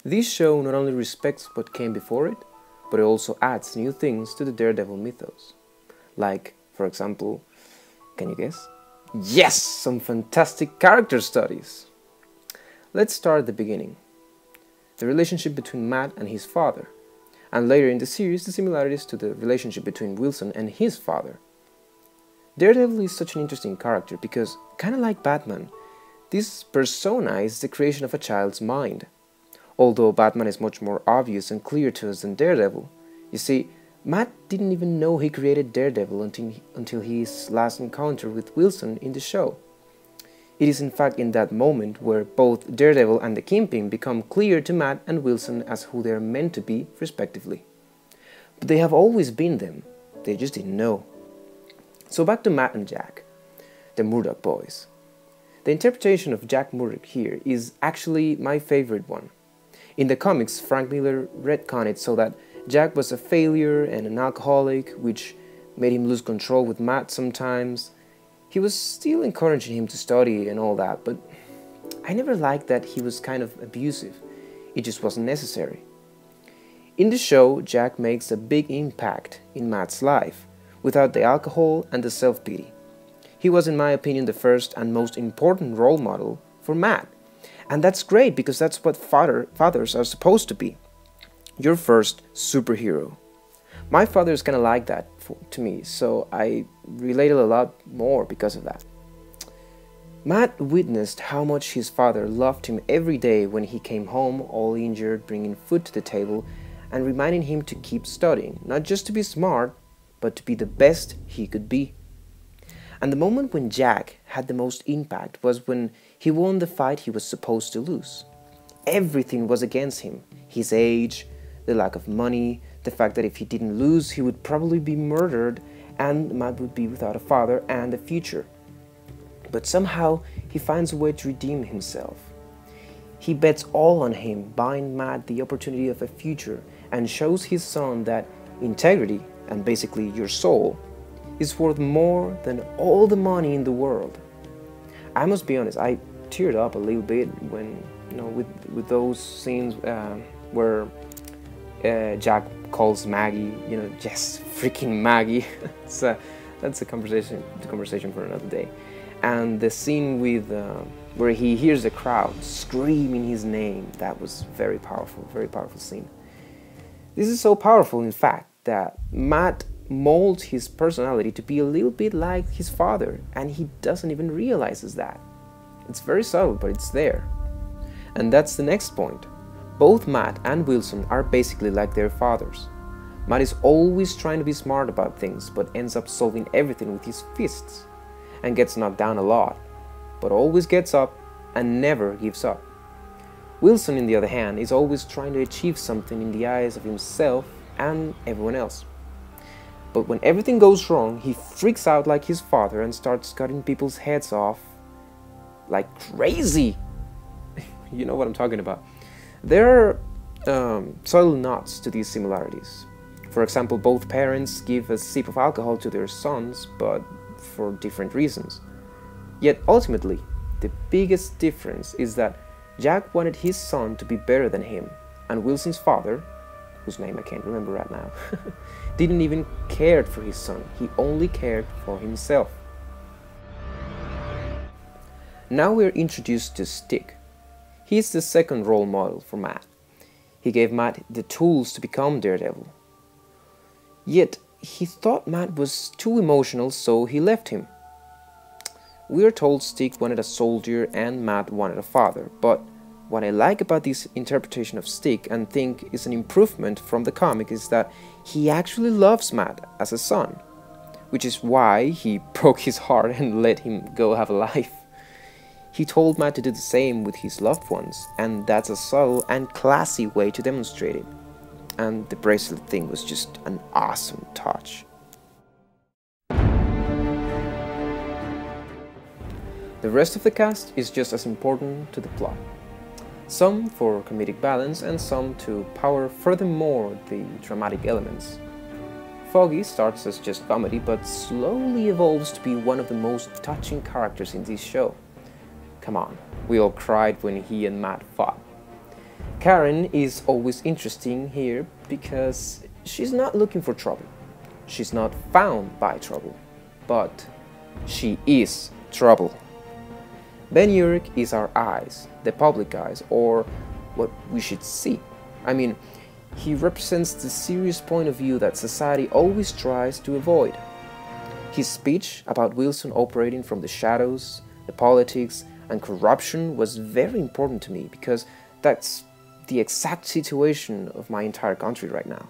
This show not only respects what came before it, but it also adds new things to the Daredevil mythos. Like, for example, can you guess? Yes! Some fantastic character studies! Let's start at the beginning. The relationship between Matt and his father, and later in the series the similarities to the relationship between Wilson and his father. Daredevil is such an interesting character because, kinda like Batman, this persona is the creation of a child's mind. Although Batman is much more obvious and clear to us than Daredevil, you see, Matt didn't even know he created Daredevil until his last encounter with Wilson in the show. It is in fact in that moment where both Daredevil and the Kingpin become clear to Matt and Wilson as who they are meant to be, respectively. But they have always been them, they just didn't know. So back to Matt and Jack, the Murdoch boys. The interpretation of Jack Murdoch here is actually my favorite one. In the comics, Frank Miller retconned it so that Jack was a failure and an alcoholic, which made him lose control with Matt sometimes. He was still encouraging him to study and all that, but I never liked that he was kind of abusive. It just wasn't necessary. In the show, Jack makes a big impact in Matt's life, without the alcohol and the self-pity. He was, in my opinion, the first and most important role model for Matt. And that's great because that's what fathers are supposed to be. Your first superhero. My father is kind of like that to me, so I related a lot more because of that. Matt witnessed how much his father loved him every day when he came home all injured, bringing food to the table and reminding him to keep studying, not just to be smart, but to be the best he could be. And the moment when Jack had the most impact was when he won the fight he was supposed to lose. Everything was against him, his age, the lack of money, the fact that if he didn't lose he would probably be murdered and Matt would be without a father and a future. But somehow he finds a way to redeem himself. He bets all on him, buying Matt the opportunity of a future, and shows his son that integrity, and basically your soul, is worth more than all the money in the world. I must be honest, I teared up a little bit when, with those scenes where Jack calls Maggie, just freaking Maggie. That's a conversation for another day. And the scene with where he hears the crowd screaming his name, that was very powerful scene. This is so powerful, in fact, that Matt molds his personality to be a little bit like his father, and he doesn't even realize that. It's very subtle, but it's there. And that's the next point. Both Matt and Wilson are basically like their fathers. Matt is always trying to be smart about things, but ends up solving everything with his fists, and gets knocked down a lot, but always gets up and never gives up. Wilson, on the other hand, is always trying to achieve something in the eyes of himself and everyone else. But when everything goes wrong, he freaks out like his father and starts cutting people's heads off like crazy. You know what I'm talking about. There are subtle nods to these similarities. For example, both parents give a sip of alcohol to their sons, but for different reasons. Yet ultimately, the biggest difference is that Jack wanted his son to be better than him, and Wilson's father, whose name I can't remember right now, didn't even care for his son, he only cared for himself. Now we're introduced to Stick. He's the second role model for Matt. He gave Matt the tools to become Daredevil. Yet, he thought Matt was too emotional, so he left him. We are told Stick wanted a soldier and Matt wanted a father, but what I like about this interpretation of Stick and think is an improvement from the comic is that he actually loves Matt as a son, which is why he broke his heart and let him go have a life. He told Matt to do the same with his loved ones, and that's a subtle and classy way to demonstrate it. And the bracelet thing was just an awesome touch. The rest of the cast is just as important to the plot. Some for comedic balance and some to power furthermore the dramatic elements. Foggy starts as just comedy but slowly evolves to be one of the most touching characters in this show. Come on, we all cried when he and Matt fought. Karen is always interesting here because she's not looking for trouble. She's not found by trouble, but she is trouble. Ben Urich is our eyes, the public eyes, or what we should see. I mean, he represents the serious point of view that society always tries to avoid. His speech about Wilson operating from the shadows, the politics, and corruption was very important to me because that's the exact situation of my entire country right now.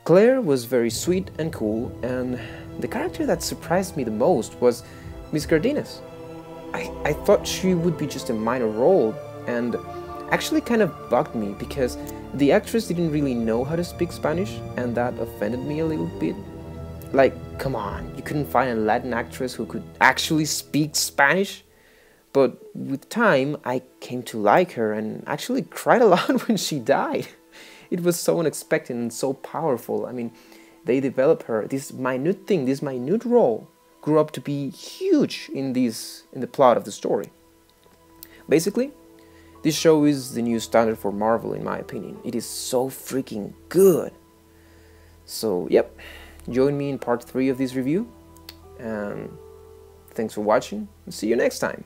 Claire was very sweet and cool, and the character that surprised me the most was Miss Cardenas. I thought she would be just a minor role, and actually kind of bugged me because the actress didn't really know how to speak Spanish, and that offended me a little bit. Like, come on, you couldn't find a Latin actress who could actually speak Spanish? But with time, I came to like her and actually cried a lot when she died. It was so unexpected and so powerful. I mean, they developed her. This minute thing, this minute role, grew up to be huge in the plot of the story. Basically, this show is the new standard for Marvel, in my opinion. It is so freaking good. So, yep, join me in part 3 of this review. And thanks for watching, and see you next time.